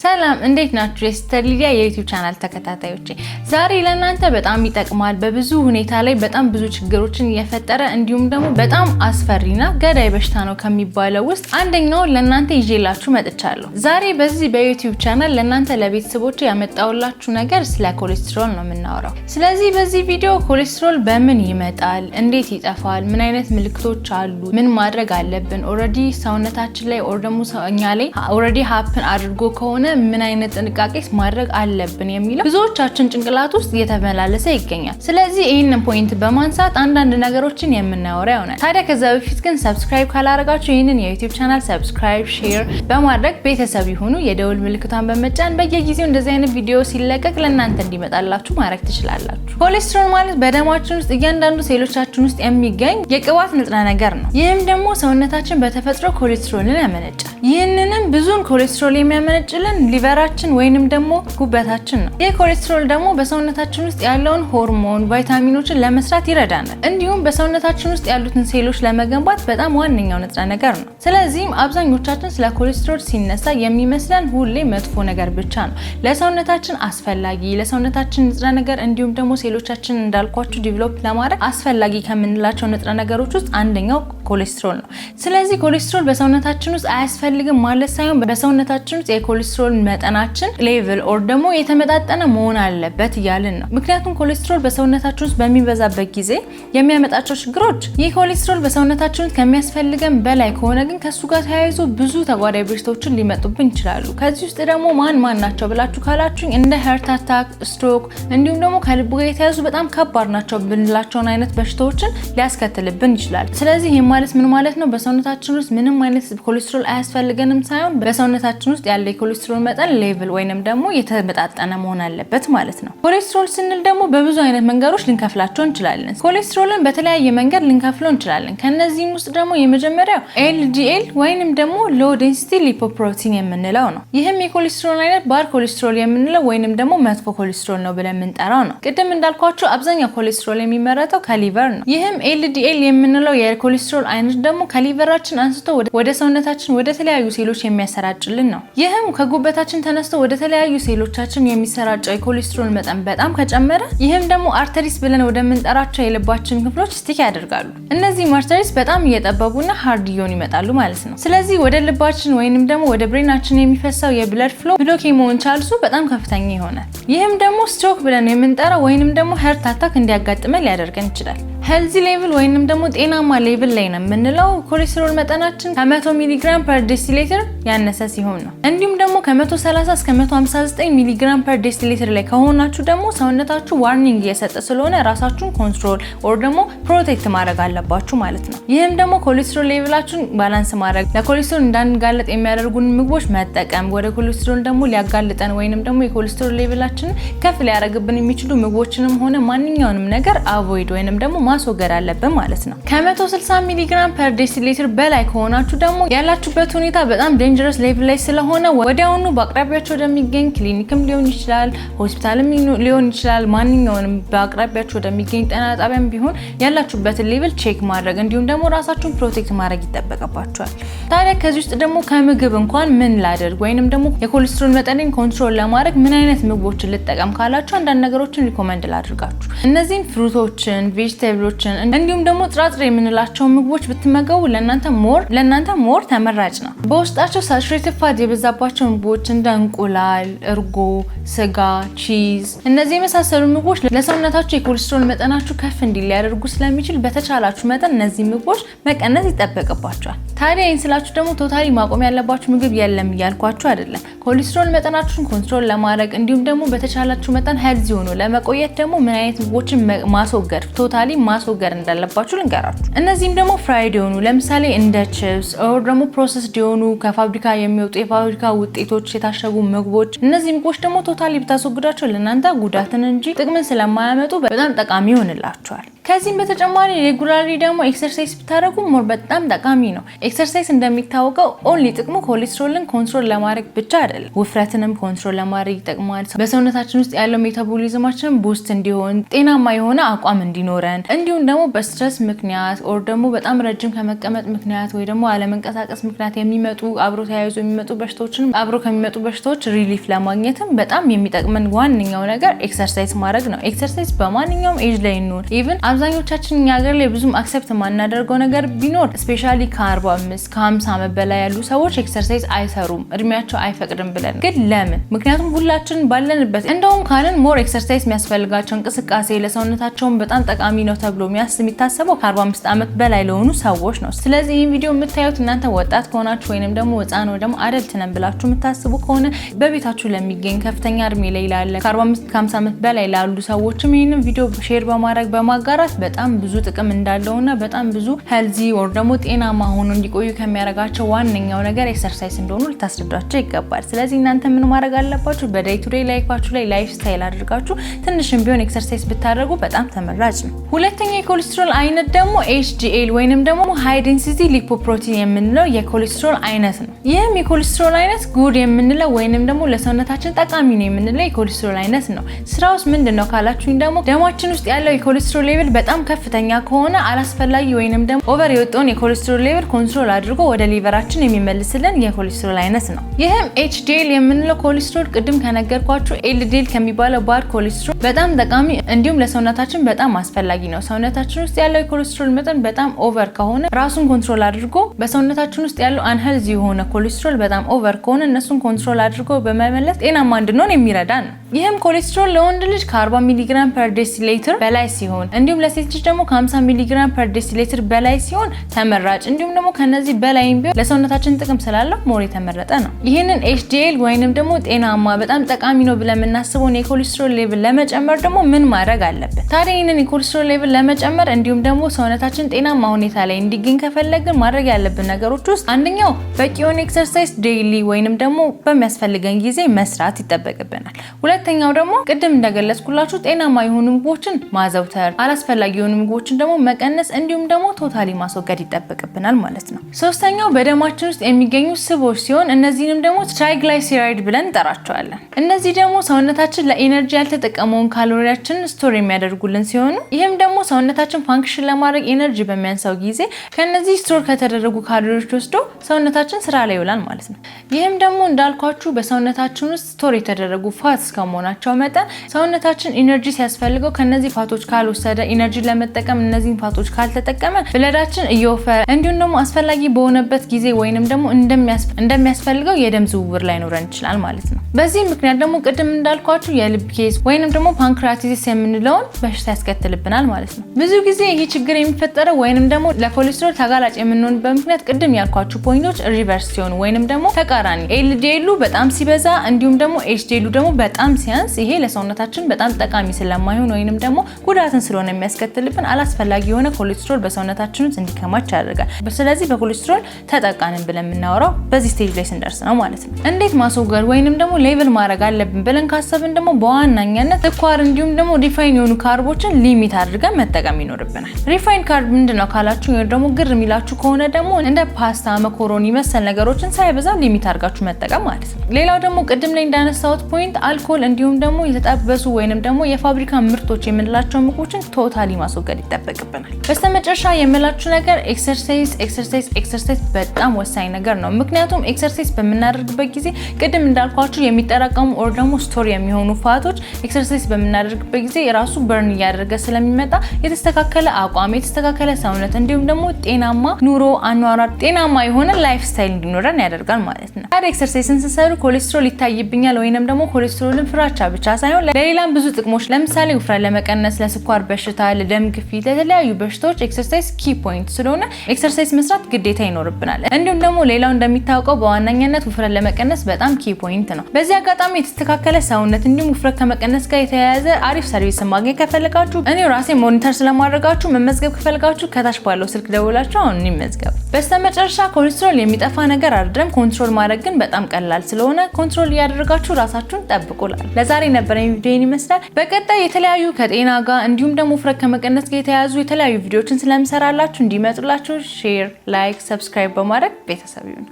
ሰላም እንዴት ናችሁ? የሲስተር ሊዲያ የዩቲዩብ ቻናል ተከታታዮቼ ዛሬ ለእናንተ በጣም ይጠቅማል በብዙ ሁኔታ ላይ በጣም ብዙ ችግሮችን እየፈጠረ እንዲሁም ደግሞ በጣም አስፈሪና ገዳይ በሽታ ነው ከሚባለው ውስጥ አንደኛው ለእናንተ ይዤላችሁ መጥቻለሁ። ዛሬ በዚህ በዩቲዩብ ቻናል ለእናንተ ለቤተሰቦቼ ያመጣውላችሁ ነገር ስለ ኮሌስትሮል ነው የምናወራው። ስለዚህ በዚህ ቪዲዮ ኮሌስትሮል በምን ይመጣል፣ እንዴት ይጠፋል፣ ምን አይነት ምልክቶች አሉ፣ ምን ማድረግ አለብን፣ ኦሬዲ ሰውነታችን ላይ ኦር ደግሞ እኛ ላይ ኦሬዲ ሀፕን አድርጎ ከሆነ ምን አይነት ጥንቃቄስ ማድረግ አለብን የሚለው ብዙዎቻችን ጭንቅላት ውስጥ እየተመላለሰ ይገኛል። ስለዚህ ይሄንን ፖይንት በማንሳት አንዳንድ ነገሮችን የምናወራ ይሆናል። ታዲያ ከዛ በፊት ግን ሰብስክራይብ ካላረጋችሁ ይሄንን የዩቲዩብ ቻናል ሰብስክራይብ፣ ሼር በማድረግ ቤተሰብ ይሁኑ። የደውል ምልክቷን በመጫን በየጊዜው እንደዚህ አይነት ቪዲዮ ሲለቀቅ ለእናንተ እንዲመጣላችሁ ማድረግ ትችላላችሁ። ኮሌስትሮል ማለት በደማችን ውስጥ እያንዳንዱ ሴሎቻችን ውስጥ የሚገኝ የቅባት ንጥረ ነገር ነው። ይህም ደግሞ ሰውነታችን በተፈጥሮ ኮሌስትሮልን ያመነጫል። ይህንንም ብዙን ኮሌስትሮል የሚያመነጭልን ሊቨራችን ወይንም ደግሞ ጉበታችን ነው። ይህ ኮሌስትሮል ደግሞ በሰውነታችን ውስጥ ያለውን ሆርሞን፣ ቫይታሚኖችን ለመስራት ይረዳናል። እንዲሁም በሰውነታችን ውስጥ ያሉትን ሴሎች ለመገንባት በጣም ዋነኛው ንጥረ ነገር ነው። ስለዚህም አብዛኞቻችን ስለ ኮሌስትሮል ሲነሳ የሚመስለን ሁሌ መጥፎ ነገር ብቻ ነው። ለሰውነታችን አስፈላጊ ለሰውነታችን ንጥረ ነገር እንዲሁም ደግሞ ሴሎቻችን እንዳልኳችሁ ዲቨሎፕ ለማድረግ አስፈላጊ ከምንላቸው ንጥረ ነገሮች ውስጥ አንደኛው ኮሌስትሮል ነው። ስለዚህ ኮሌስትሮል በሰውነታችን ውስጥ አያስፈልግም ማለት ሳይሆን በሰውነታችን ውስጥ የኮሌስትሮል መጠናችን ሌቭል ኦር ደግሞ የተመጣጠነ መሆን አለበት እያልን ነው። ምክንያቱም ኮሌስትሮል በሰውነታችን ውስጥ በሚበዛበት ጊዜ የሚያመጣቸው ችግሮች ይህ ኮሌስትሮል በሰውነታችን ውስጥ ከሚያስፈልገን በላይ ከሆነ ግን ከሱ ጋር ተያይዞ ብዙ ተጓዳኝ በሽታዎችን ሊመጡብን ይችላሉ። ከዚህ ውስጥ ደግሞ ማን ናቸው ብላችሁ ካላችሁኝ እንደ ሄርት አታክ፣ ስትሮክ እንዲሁም ደግሞ ከልብ ጋር የተያዙ በጣም ከባድ ናቸው ብንላቸውን አይነት በሽታዎችን ሊያስከትልብን ይችላል። ስለዚህ ይህ ማለት ምን ማለት ነው? በሰውነታችን ውስጥ ምንም አይነት ኮሌስትሮል አያስፈልገንም ሳይሆን በሰውነታችን ውስጥ ያለ የኮሌስትሮል መጠን ሌቭል ወይንም ደግሞ የተመጣጠነ መሆን አለበት ማለት ነው። ኮሌስትሮል ስንል ደግሞ በብዙ አይነት መንገዶች ልንከፍላቸው እንችላለን። ኮሌስትሮልን በተለያየ መንገድ ልንከፍለው እንችላለን። ከነዚህም ውስጥ ደግሞ የመጀመሪያው ኤልዲኤል ወይንም ደግሞ ሎ ዴንሲቲ ሊፖፕሮቲን የምንለው ነው። ይህም የኮሌስትሮል አይነት ባድ ኮሌስትሮል የምንለው ወይንም ደግሞ መጥፎ ኮሌስትሮል ነው ብለን የምንጠራው ነው። ቅድም እንዳልኳችሁ አብዛኛው ኮሌስትሮል የሚመረተው ከሊቨር ነው። ይህም ኤልዲኤል የምንለው የኮሌስትሮል አይነት ደግሞ ከሊቨራችን አንስቶ ወደ ሰውነታችን ወደ ተለያዩ ሴሎች የሚያሰራጭልን ነው። ይህም ከጉበታችን ተነስቶ ወደ ተለያዩ ሴሎቻችን የሚሰራጨው የኮሌስትሮል መጠን በጣም ከጨመረ ይህም ደግሞ አርተሪስ ብለን ወደምንጠራቸው የልባችን ክፍሎች ስቲክ ያደርጋሉ። እነዚህም አርተሪስ በጣም እየጠበቡና ሃርድ እየሆኑ ይመጣሉ ማለት ነው። ስለዚህ ወደ ልባችን ወይንም ደግሞ ወደ ብሬናችን የሚፈሳው የብለድ ፍሎ ብሎክ የመሆን ቻንሱ በጣም ከፍተኛ ይሆናል። ይህም ደግሞ ስትሮክ ብለን የምንጠራው ወይንም ደግሞ ሄርት አታክ እንዲያጋጥመን ሊያደርገን ይችላል። ሄልዚ ሌቭል ወይንም ደግሞ ጤናማ ሌቭል ላይ ነው የምንለው ኮሌስትሮል መጠናችን ከ100 ሚሊግራም ፐር ዴሲሊትር ያነሰ ሲሆን ነው። እንዲሁም ደግሞ ከ130 እስከ 159 ሚሊግራም ፐር ዴሲሊትር ላይ ከሆናችሁ ደግሞ ሰውነታችሁ ዋርኒንግ እየሰጠ ስለሆነ ራሳችሁን ኮንትሮል ኦር ደግሞ ፕሮቴክት ማድረግ አለባችሁ ማለት ነው። ይህም ደግሞ ኮሌስትሮል ሌቭላችሁን ባላንስ ማድረግ፣ ለኮሌስትሮል እንዳንጋለጥ የሚያደርጉን ምግቦች መጠቀም፣ ወደ ኮሌስትሮል ደግሞ ሊያጋልጠን ወይንም ደግሞ የኮሌስትሮል ሌቭላችንን ከፍ ሊያደርግብን የሚችሉ ምግቦችንም ሆነ ማንኛውንም ነገር አቮይድ ወይንም ደግሞ ማስወገድ አለብን ማለት ነው። ከ160 ሚሊግራም ፐር ዴሲሊትር በላይ ከሆናችሁ ደግሞ ያላችሁበት ሁኔታ በጣም ዴንጀረስ ሌቭል ላይ ስለሆነ ወዲያውኑ በአቅራቢያችሁ ወደሚገኝ ክሊኒክም ሊሆን ይችላል፣ ሆስፒታልም ሊሆን ይችላል፣ ማንኛውንም በአቅራቢያችሁ ወደሚገኝ ጤና ጣቢያም ቢሆን ያላችሁበትን ሌቭል ቼክ ማድረግ እንዲሁም ደግሞ ራሳችሁን ፕሮቴክት ማድረግ ይጠበቅባችኋል። ታዲያ ከዚህ ውስጥ ደግሞ ከምግብ እንኳን ምን ላደርግ ወይንም ደግሞ የኮሌስትሮል መጠንን ኮንትሮል ለማድረግ ምን አይነት ምግቦችን ልጠቀም ካላችሁ አንዳንድ ነገሮችን ሪኮመንድ ላድርጋችሁ። እነዚህም ፍሩቶችን፣ ቬጂቴብሎችን እንዲሁም ደግሞ ጥራጥሬ የምንላቸው ምግቦች ብትመገቡ ለእናንተ ሞር ተመራጭ ነው። በውስጣቸው ሳቹሬትድ ፋት የበዛባቸው ምግቦች እንደ እንቁላል፣ እርጎ፣ ስጋ፣ ቺዝ እነዚህ የመሳሰሉ ምግቦች ለሰውነታችሁ የኮሌስትሮል መጠናችሁ ከፍ እንዲል ሊያደርጉ ስለሚችል በተቻላችሁ መጠን እነዚህ ምግቦች መቀነስ ይጠበቅባቸዋል። ታዲያ ይህን ስላችሁ ደግሞ ቶታሊ ማቆም ያለባችሁ ምግብ የለም እያልኳችሁ አይደለም። ኮሌስትሮል መጠናችሁን ኮንትሮል ለማድረግ እንዲሁም ደግሞ በተቻላችሁ መጠን ሄልዚ ሆኖ ለመቆየት ደግሞ ምን አይነት ምግቦችን ማስወገድ ቶታሊ ማስወገድ እንዳለባችሁ ልንገራችሁ። እነዚህም ደግሞ ፍራይድ የሆኑ ለምሳሌ እንደ ቺፕስ ኦር ደግሞ ፕሮሰስድ የሆኑ ከፋብሪካ የሚወጡ የፋብሪካ ውጤቶች የታሸጉ ምግቦች፣ እነዚህ ምግቦች ደግሞ ቶታሊ ብታስወግዳቸው ለእናንተ ጉዳትን እንጂ ጥቅምን ስለማያመጡ በጣም ጠቃሚ ይሆንላችኋል። ከዚህም በተጨማሪ ሬጉላርሊ ደግሞ ኤክሰርሳይዝ ብታደርጉ ሞር በጣም ጠቃሚ ነው። ኤክሰርሳይዝ እንደሚታወቀው ኦንሊ ጥቅሙ ኮሌስትሮልን ኮንትሮል ለማድረግ ብቻ አይደለም፣ ውፍረትንም ኮንትሮል ለማድረግ ይጠቅማል። በሰውነታችን ውስጥ ያለው ሜታቦሊዝማችንን ቡስት እንዲሆን፣ ጤናማ የሆነ አቋም እንዲኖረን፣ እንዲሁም ደግሞ በስትረስ ምክንያት ኦር ደግሞ በጣም ረጅም ከመቀመጥ ምክንያት ወይ ደግሞ አለመንቀሳቀስ ምክንያት የሚመጡ አብሮ ተያይዞ የሚመጡ በሽታዎችን አብሮ ከሚመጡ በሽታዎች ሪሊፍ ለማግኘትም በጣም የሚጠቅመን ዋነኛው ነገር ኤክሰርሳይዝ ማድረግ ነው። ኤክሰርሳይዝ በማንኛውም ኤጅ ላይ ነው። ኢቭን አብዛኞቻችን እኛ ሀገር ላይ ብዙም አክሰፕት ማናደርገው ነገር ቢኖር ስፔሻሊ ከ45 ከ50 ዓመት በላይ ያሉ ሰዎች ኤክሰርሳይዝ አይሰሩም፣ እድሜያቸው አይፈቅድም ብለን። ግን ለምን? ምክንያቱም ሁላችን ባለንበት እንደውም ካልን ሞር ኤክሰርሳይዝ የሚያስፈልጋቸው እንቅስቃሴ ለሰውነታቸውን በጣም ጠቃሚ ነው ተብሎ የሚታሰበው ከ45 ዓመት በላይ ለሆኑ ሰዎች ነው። ስለዚህ ይህ ቪዲዮ የምታዩት እናንተ ወጣት ከሆናችሁ ወይንም ደግሞ ህፃን ወይ ደግሞ አደልት ነን ብላችሁ የምታስቡ ከሆነ በቤታችሁ ለሚገኝ ከፍተኛ እድሜ ላይ ላለ ከ45 ከ50 ዓመት በላይ ላሉ ሰዎችም ይህንን ቪዲዮ ሼር በማድረግ በማጋራት በጣም ብዙ ጥቅም እንዳለውና በጣም ብዙ ሄልዚ ወር ደግሞ ጤናማ ሆኖ እንዲቆዩ ከሚያደርጋቸው ዋነኛው ነገር ኤክሰርሳይዝ እንደሆኑ ልታስረዷቸው ይገባል። ስለዚህ እናንተ ምን ማድረግ አለባችሁ? በዴይ ቱ ዴይ ላይፋችሁ ላይ ላይፍ ስታይል አድርጋችሁ ትንሽም ቢሆን ኤክሰርሳይዝ ብታደርጉ በጣም ተመራጭ ነው። ሁለተኛው የኮሌስትሮል አይነት ደግሞ HDL ወይንም ደግሞ ሃይ ዴንሲቲ ሊፖፕሮቲን የምንለው የኮሌስትሮል አይነት ነው። ይህም የኮሌስትሮል አይነት ጉድ የምንለው ወይንም ደግሞ ለሰውነታችን ጠቃሚ ነው የምንለው የኮሌስትሮል አይነት ነው። ስራውስ ምንድነው ካላችሁኝ ደግሞ ደማችን ውስጥ ያለው የኮሌስትሮል ሌቭል በጣም ከፍተኛ ከሆነ አላስፈላጊ ወይንም ደግሞ ኦቨር የወጣውን የኮሌስትሮል ሌቭል ኮንትሮል አድርጎ ወደ ሊቨራችን የሚመልስልን የኮሌስትሮል አይነት ነው። ይህም HDL የምንለው ኮሌስትሮል ቅድም ከነገርኳችሁ LDL ከሚባለው ባድ ኮሌስትሮል በጣም ጠቃሚ እንዲሁም ለሰውነታችን በጣም አስፈላጊ ነው። ሰውነታችን ውስጥ ያለው የኮሌስትሮል መጠን በጣም ኦቨር ከሆነ ራሱን ኮንትሮል አድርጎ በሰውነታችን ውስጥ ያለው አንሄልዚ የሆነ ኮሌስትሮል በጣም ኦቨር ከሆነ እነሱን ኮንትሮል አድርጎ በመመለስ ጤናማ እንድንሆን የሚረዳ ነው። ይህም ኮሌስትሮል ለወንድ ልጅ ከ40 ሚሊግራም ፐር ዴሲሊትር በላይ ሲሆን እንዲሁም ለሴት ልጅ ደግሞ ከ50 ሚሊግራም ፐር ዴሲሊትር በላይ ሲሆን ተመራጭ፣ እንዲሁም ደግሞ ከነዚህ በላይም ቢሆን ለሰውነታችን ጥቅም ስላለው ሞር የተመረጠ ነው። ይህንን HDL ወይንም ደግሞ ጤናማ በጣም ጠቃሚ ነው ብለን የምናስበውን የኮሌስትሮል ሌቭል ለመጨመር ደግሞ ምን ማድረግ አለብን? ታዲያ ይህንን የኮሌስትሮል ሌቭል ለመጨመር እንዲሁም ደግሞ ሰውነታችን ጤናማ ሁኔታ ላይ እንዲገኝ ከፈለግን ማድረግ ያለብን ነገሮች ውስጥ አንደኛው በቂ የሆነ ኤክሰርሳይዝ ዴይሊ ወይንም ደግሞ በሚያስፈልገን ጊዜ መስራት ይጠበቅብናል። ሁለተኛው ደግሞ ቅድም እንደገለጽኩላችሁ ጤናማ የሆኑ ምግቦችን ማዘውተር፣ አላስፈላጊ የሆኑ ምግቦችን ደግሞ መቀነስ እንዲሁም ደግሞ ቶታሊ ማስወገድ ይጠበቅብናል ማለት ነው። ሶስተኛው በደማችን ውስጥ የሚገኙ ስቦች ሲሆን እነዚህንም ደግሞ ትራይግላይሴራይድ ብለን እንጠራቸዋለን። እነዚህ ደግሞ ሰውነታችን ለኢነርጂ ያልተጠቀመውን ካሎሪያችንን ስቶር የሚያደርጉልን ሲሆኑ ይህም ደግሞ ሰውነታችን ፋንክሽን ለማድረግ ኢነርጂ በሚያንሳው ጊዜ ከነዚህ ስቶር ከተደረጉ ካሎሪዎች ወስዶ ሰውነታችን ስራ ላይ ይውላል ማለት ነው። ይህም ደግሞ እንዳልኳችሁ በሰውነታችን ውስጥ ስቶር የተደረጉ ፋት ከመሆናቸው መጠን ሰውነታችን ኢነርጂ ሲያስፈልገው ከነዚህ ፋቶች ካልወሰደ ኢነርጂ ለመጠቀም እነዚህን ፋቶች ካልተጠቀመ ብለዳችን እየወፈረ እንዲሁም ደግሞ አስፈላጊ በሆነበት ጊዜ ወይንም ደግሞ እንደሚያስፈልገው የደም ዝውውር ላይኖረን ይችላል ማለት ነው። በዚህ ምክንያት ደግሞ ቅድም እንዳልኳችሁ የልብ ኬዝ ወይንም ደግሞ ፓንክራቲስ የምንለውን በሽታ ያስከትልብናል ማለት ነው። ብዙ ጊዜ ይህ ችግር የሚፈጠረው ወይንም ደግሞ ለኮሌስትሮል ተጋላጭ የምንሆንበት ምክንያት ቅድም ያልኳችሁ ፖይንቶች ሪቨርስ ሲሆኑ ወይንም ደግሞ ተቃራኒ LDL በጣም ሲበዛ እንዲሁም ደግሞ HDL ደግሞ በጣም ሲያንስ ይሄ ለሰውነታችን በጣም ጠቃሚ ስለማይሆን ወይንም ደግሞ ጉዳትን ስለሆነ የሚያስከትልብን አላስፈላጊ የሆነ ኮሌስትሮል በሰውነታችን ውስጥ እንዲከማች ያደርጋል። ስለዚህ በኮሌስትሮል ተጠቃንን ብለን የምናወራው በዚህ ስቴጅ ላይ ስንደርስ ነው ማለት ነው። እንዴት ማስወገድ ወይንም ደግሞ ሌቭል ማድረግ አለብን ብለን ካሰብን ደግሞ በዋናኛነት ስኳር እንዲሁም ደግሞ ሪፋይን የሆኑ ካርቦችን ሊሚት አድርገን መጠቀም ይኖርብናል። ሪፋይን ካርብ ምንድነው ካላችሁ ወይ ደግሞ ግር የሚላችሁ ከሆነ ደግሞ እንደ ፓስታ፣ መኮሮኒ መሰል ነገሮችን ሳይበዛ ሊሚት አድርጋችሁ መጠቀም ማለት ነው። ሌላው ደግሞ ቅድም ላይ እንዳነሳሁት ፖይንት አልኮል እንዲሁም ደግሞ የተጠበሱ ወይንም ደግሞ የፋብሪካ ምርቶች የምንላቸው ምግቦችን ቶታሊ ማስወገድ ይጠበቅብናል። በስተመጨረሻ የምላችሁ ነገር ኤክሰርሳይዝ በጣም ወሳኝ ነገር ነው። ምክንያቱም ኤክሰርሳይዝ በምናደርግበት ጊዜ ቅድም እንዳልኳችሁ የሚጠራቀሙ ኦር ደግሞ ስቶር የሚሆኑ ፋቶች ኤክሰርሳይዝ በምናደርግበት ጊዜ ራሱ በርን እያደረገ ስለሚመጣ የተስተካከለ አቋም፣ የተስተካከለ ሰውነት እንዲሁም ደግሞ ጤናማ ኑሮ አኗኗር፣ ጤናማ የሆነ ላይፍ ስታይል እንዲኖረን ያደርጋል ማለት ነው። ታዲያ ኤክሰርሳይዝን ስንሰሩ ኮሌስትሮል ይታይብኛል ወይንም ደግሞ ኮሌስትሮልን ፍራቻ ብቻ ሳይሆን ለሌላም ብዙ ጥቅሞች ለምሳሌ ውፍረት ለመቀነስ፣ ለስኳር በሽታ፣ ለደም ግፊት፣ ለተለያዩ በሽታዎች ኤክሰርሳይዝ ኪ ፖይንት ስለሆነ ኤክሰርሳይዝ መስራት ግዴታ ይኖርብናል። እንዲሁም ደግሞ ሌላው እንደሚታወቀው በዋናኛነት ውፍረት ለመቀነስ በጣም ኪ ፖይንት ነው። በዚህ አጋጣሚ የተስተካከለ ሰውነት እንዲሁም ውፍረት ከመቀነስ ጋር የተያያዘ አሪፍ ሰርቪስ ማግኘት ከፈለጋችሁ እኔ ራሴ ሞኒተር ስለማድረጋችሁ መመዝገብ ከፈለጋችሁ ከታች ባለው ስልክ ደውላችሁ አሁን እንመዝገብ። በስተመጨረሻ ኮሌስትሮል የሚጠፋ ነገር አይደለም፣ ኮንትሮል ማድረግ ግን በጣም ቀላል ስለሆነ ኮንትሮል እያደረጋችሁ ራሳችሁን ጠብቁላል። ለዛሬ ነበረኝ ቪዲዮ ይመስላል። በቀጣይ የተለያዩ ከጤና ጋር እንዲሁም ደግሞ ውፍረት ከመቀነስ ጋር የተያያዙ የተለያዩ ቪዲዮዎችን ስለምሰራላችሁ እንዲመጡላችሁ ሼር፣ ላይክ፣ ሰብስክራይብ በማድረግ ቤተሰብ ይሁኑ።